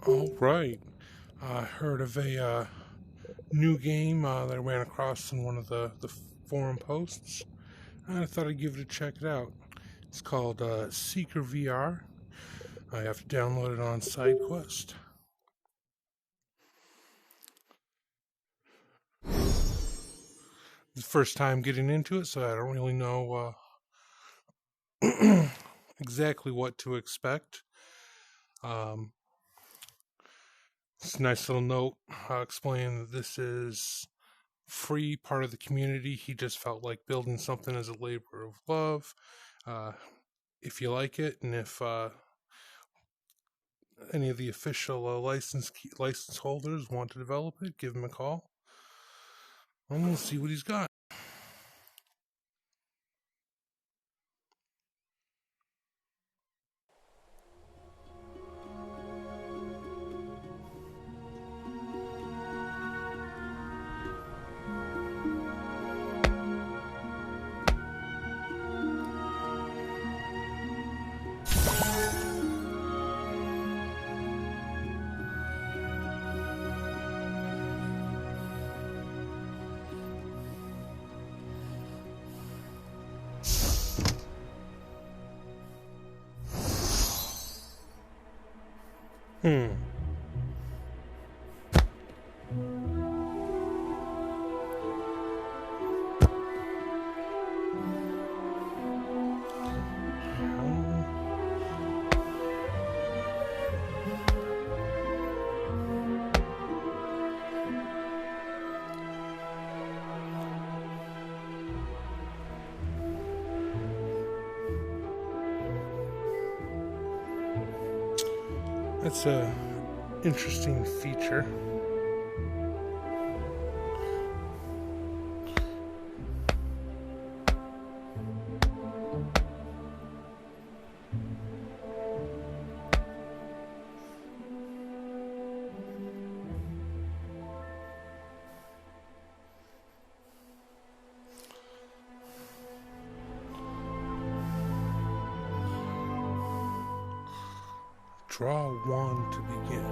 All right. I heard of a new game that I ran across in one of the forum posts, and I thought I'd give it a check it out. It's called Seeker VR. I have to download it on Sidequest. It's the first time getting into it, so I don't really know exactly what to expect. It's a nice little note explaining that this is free, part of the community. He just felt like building something as a labor of love. If you like it, and if any of the official license holders want to develop it, give him a call. And we'll see what he's got. That's a interesting feature. Draw one to begin.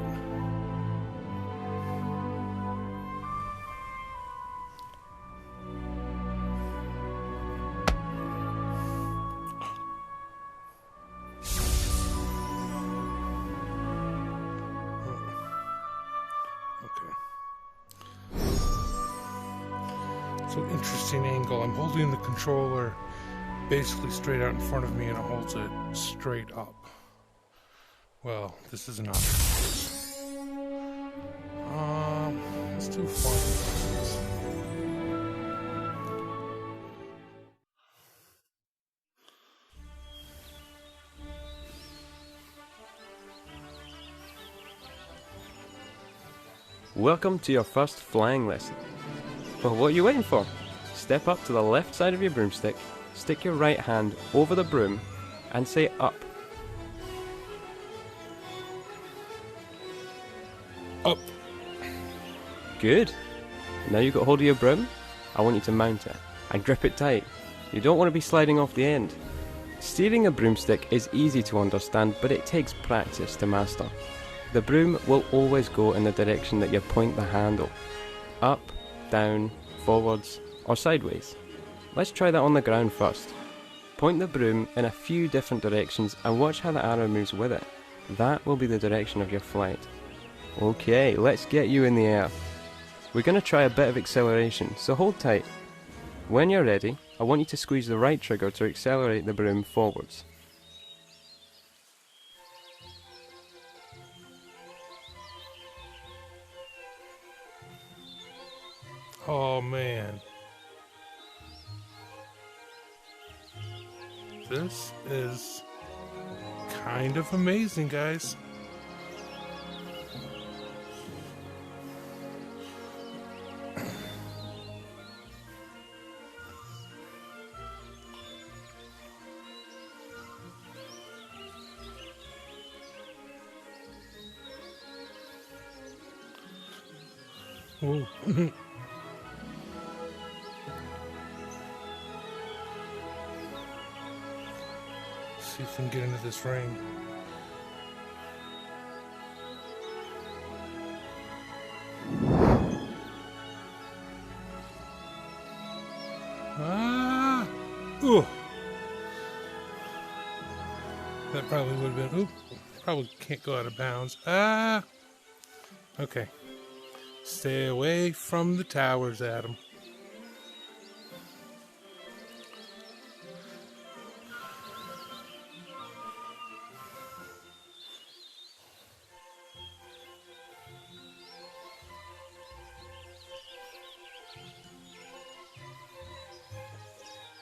So interesting angle. I'm holding the controller basically straight out in front of me, and it holds it straight up. Well, this is an option. Let's do fun. Welcome to your first flying lesson. Well, what are you waiting for? Step up to the left side of your broomstick, stick your right hand over the broom, and say up. Up. Good. Now you've got hold of your broom, I want you to mount it, and grip it tight. You don't want to be sliding off the end. Steering a broomstick is easy to understand, but it takes practice to master. The broom will always go in the direction that you point the handle. Up, down, forwards, or sideways. Let's try that on the ground first. Point the broom in a few different directions and watch how the arrow moves with it. That will be the direction of your flight. Okay, let's get you in the air. We're going to try a bit of acceleration, so hold tight. When you're ready, I want you to squeeze the right trigger to accelerate the broom forwards. Oh man. This is kind of amazing, guys. Whoa. See if we can get into this ring. probably would have been. Oop, probably can't go out of bounds. Ah! Okay. Stay away from the towers, Adam.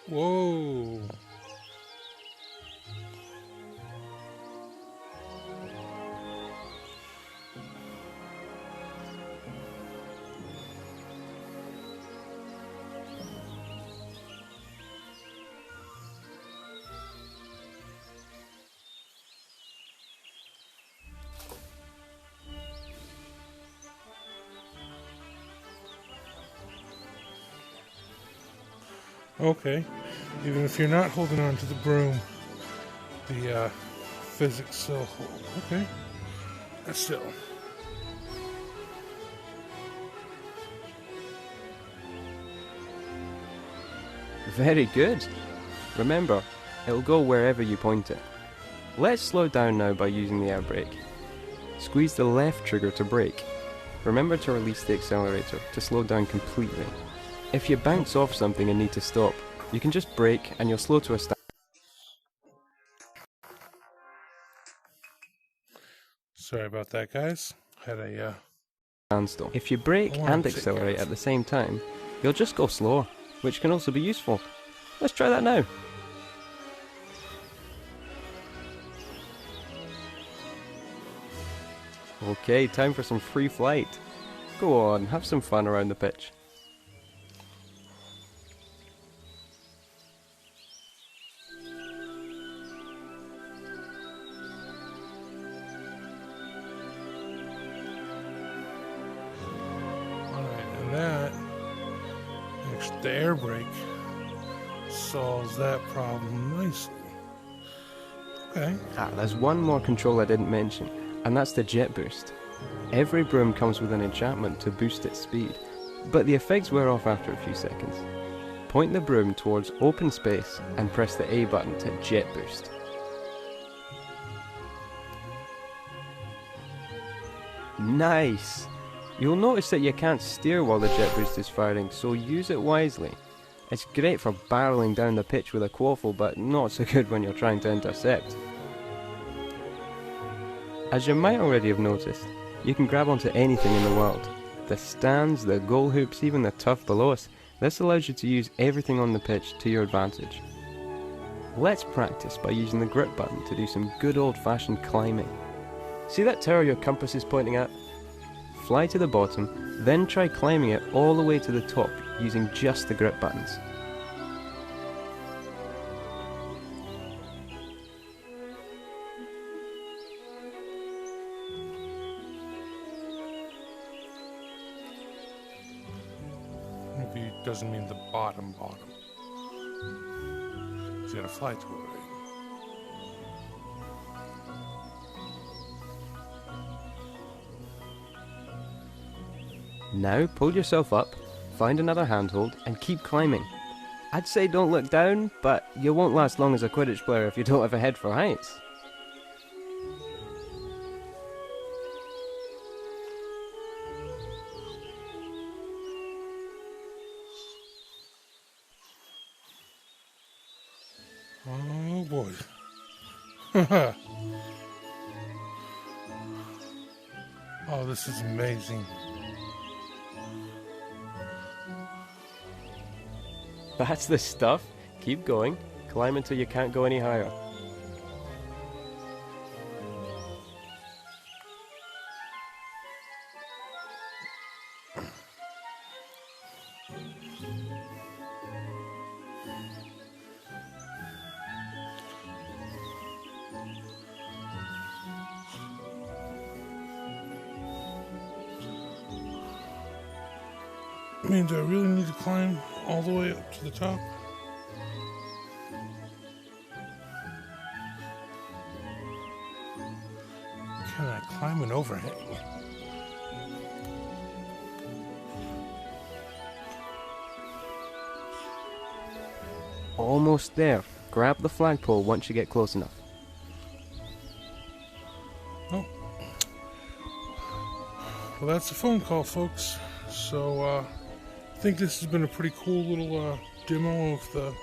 Whoa. Okay. Even if you're not holding on to the broom, the physics still hold. Okay. Still. Very good. Remember, it'll go wherever you point it. Let's slow down now by using the air brake. Squeeze the left trigger to brake. Remember to release the accelerator to slow down completely. If you bounce off something and need to stop, you can just brake and you'll slow to a stop. Sorry about that, guys. Had a Standstill. If you brake and accelerate at the same time, you'll just go slower, which can also be useful. Let's try that now. Okay, time for some free flight. Go on, have some fun around the pitch. that, the air brake solves that problem nicely. Okay. There's one more control I didn't mention, and that's the jet boost. Every broom comes with an enchantment to boost its speed, but the effects wear off after a few seconds. Point the broom towards open space and press the A button to jet boost. Nice! You'll notice that you can't steer while the jet boost is firing, so use it wisely. It's great for barreling down the pitch with a quaffle, but not so good when you're trying to intercept. As you might already have noticed, you can grab onto anything in the world. The stands, the goal hoops, even the turf below us. This allows you to use everything on the pitch to your advantage. Let's practice by using the grip button to do some good old-fashioned climbing. See that tower your compass is pointing at? Fly to the bottom, then try climbing it all the way to the top using just the grip buttons. Maybe it doesn't mean the bottom. You gotta fly to it, right? Now pull yourself up, find another handhold and keep climbing. I'd say don't look down, but you won't last long as a Quidditch player if you don't have a head for heights. Oh boy. Oh, this is amazing. That's the stuff. Keep going. Climb until you can't go any higher. I mean, do I really need to climb all the way up to the top? Can I climb an overhang? Almost there. Grab the flagpole once you get close enough. Well, that's a phone call, folks. So, I think this has been a pretty cool little demo of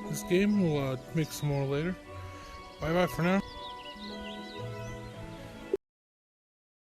this game. We'll make some more later. Bye-bye for now.